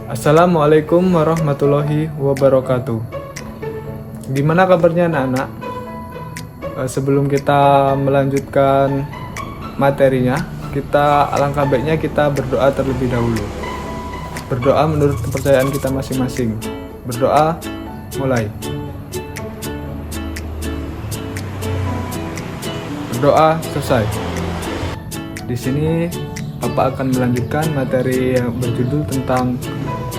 Assalamualaikum warahmatullahi wabarakatuh. Gimana kabarnya anak-anak? Sebelum kita melanjutkan materinya, alangkah baiknya kita berdoa terlebih dahulu. Berdoa menurut kepercayaan kita masing-masing. Berdoa, mulai. Berdoa, selesai. Di sini Bapak akan melanjutkan materi yang berjudul tentang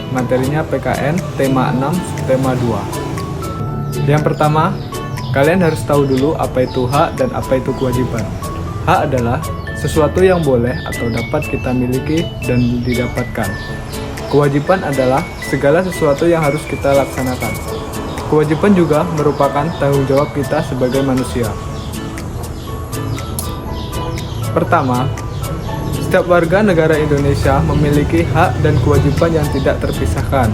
materinya PKN tema 6 tema 2. Yang pertama, kalian harus tahu dulu apa itu hak dan apa itu kewajiban. Hak adalah sesuatu yang boleh atau dapat kita miliki dan didapatkan. Kewajiban adalah segala sesuatu yang harus kita laksanakan. Kewajiban juga merupakan tanggung jawab kita sebagai manusia. Pertama, setiap warga negara Indonesia memiliki hak dan kewajiban yang tidak terpisahkan.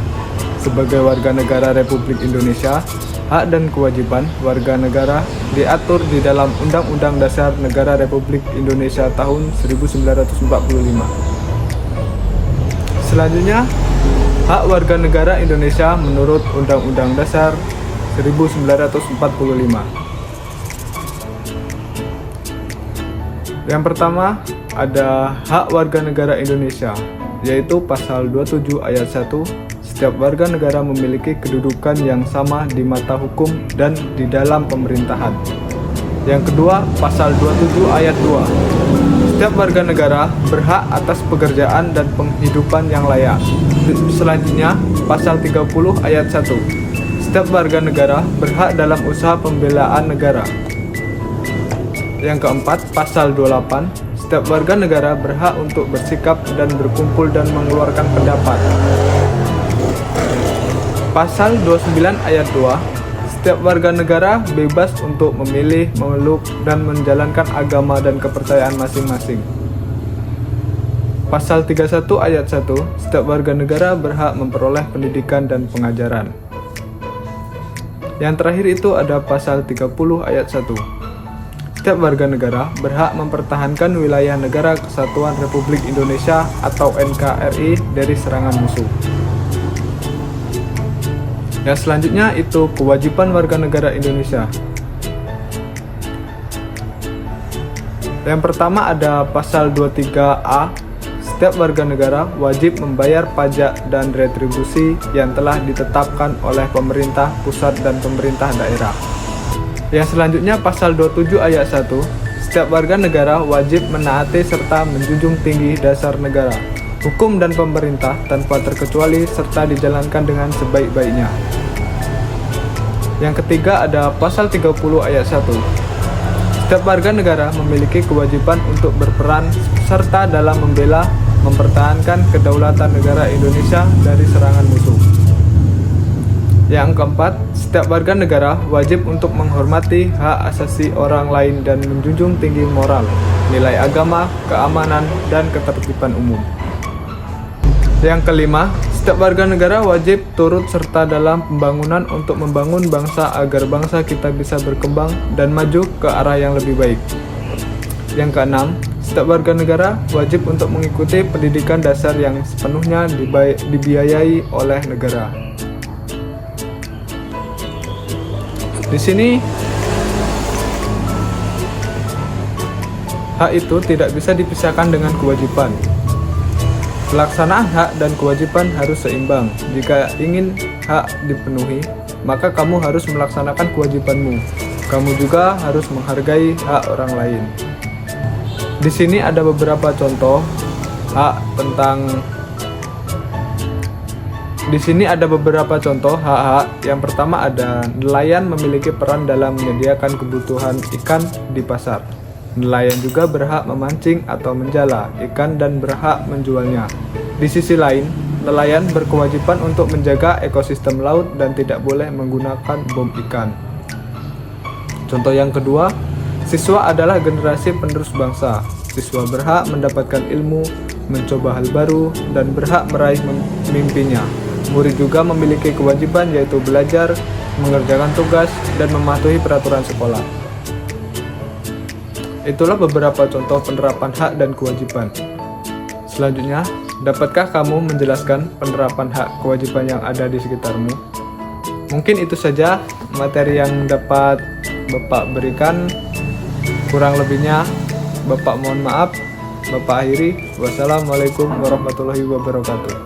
Sebagai warga negara Republik Indonesia, hak dan kewajiban warga negara diatur di dalam Undang-Undang Dasar Negara Republik Indonesia tahun 1945. Selanjutnya, hak warga negara Indonesia menurut Undang-Undang Dasar 1945. Yang pertama, ada hak warga negara Indonesia, yaitu pasal 27 ayat 1, setiap warga negara memiliki kedudukan yang sama di mata hukum dan di dalam pemerintahan. Yang kedua, pasal 27 ayat 2, setiap warga negara berhak atas pekerjaan dan penghidupan yang layak. Selanjutnya, pasal 30 ayat 1, setiap warga negara berhak dalam usaha pembelaan negara. Yang keempat, pasal 28, setiap warga negara berhak untuk bersikap dan berkumpul dan mengeluarkan pendapat. Pasal 29 ayat 2, setiap warga negara bebas untuk memilih, memeluk, dan menjalankan agama dan kepercayaan masing-masing. Pasal 31 ayat 1, setiap warga negara berhak memperoleh pendidikan dan pengajaran. Yang terakhir itu ada pasal 30 ayat 1. Setiap warga negara berhak mempertahankan wilayah Negara Kesatuan Republik Indonesia atau NKRI dari serangan musuh. Yang selanjutnya itu kewajiban warga negara Indonesia. Yang pertama ada pasal 23A, setiap warga negara wajib membayar pajak dan retribusi yang telah ditetapkan oleh pemerintah pusat dan pemerintah daerah. Yang selanjutnya pasal 27 ayat 1, setiap warga negara wajib menaati serta menjunjung tinggi dasar negara, hukum dan pemerintah tanpa terkecuali serta dijalankan dengan sebaik-baiknya. Yang ketiga ada pasal 30 ayat 1, setiap warga negara memiliki kewajiban untuk berperan serta dalam membela, mempertahankan kedaulatan negara Indonesia dari serangan musuh. Yang keempat, setiap warga negara wajib untuk menghormati hak asasi orang lain dan menjunjung tinggi moral, nilai agama, keamanan, dan ketertiban umum. Yang kelima, setiap warga negara wajib turut serta dalam pembangunan untuk membangun bangsa agar bangsa kita bisa berkembang dan maju ke arah yang lebih baik. Yang keenam, setiap warga negara wajib untuk mengikuti pendidikan dasar yang sepenuhnya dibiayai oleh negara. Di sini hak itu tidak bisa dipisahkan dengan kewajiban. Pelaksanaan hak dan kewajiban harus seimbang. Jika ingin hak dipenuhi, maka kamu harus melaksanakan kewajibanmu. Kamu juga harus menghargai hak orang lain. Di sini ada beberapa contoh hak tentang hak-hak. Yang pertama ada nelayan memiliki peran dalam menyediakan kebutuhan ikan di pasar. Nelayan juga berhak memancing atau menjala ikan dan berhak menjualnya. Di sisi lain, nelayan berkewajiban untuk menjaga ekosistem laut dan tidak boleh menggunakan bom ikan. Contoh yang kedua, siswa adalah generasi penerus bangsa. Siswa berhak mendapatkan ilmu, mencoba hal baru, dan berhak meraih mimpinya. Murid juga memiliki kewajiban yaitu belajar, mengerjakan tugas, dan mematuhi peraturan sekolah. Itulah beberapa contoh penerapan hak dan kewajiban. Selanjutnya, Dapatkah kamu menjelaskan penerapan hak kewajiban yang ada di sekitarmu? Mungkin itu saja materi yang dapat Bapak berikan. Kurang lebihnya Bapak mohon maaf. Bapak akhiri. Wassalamualaikum warahmatullahi wabarakatuh.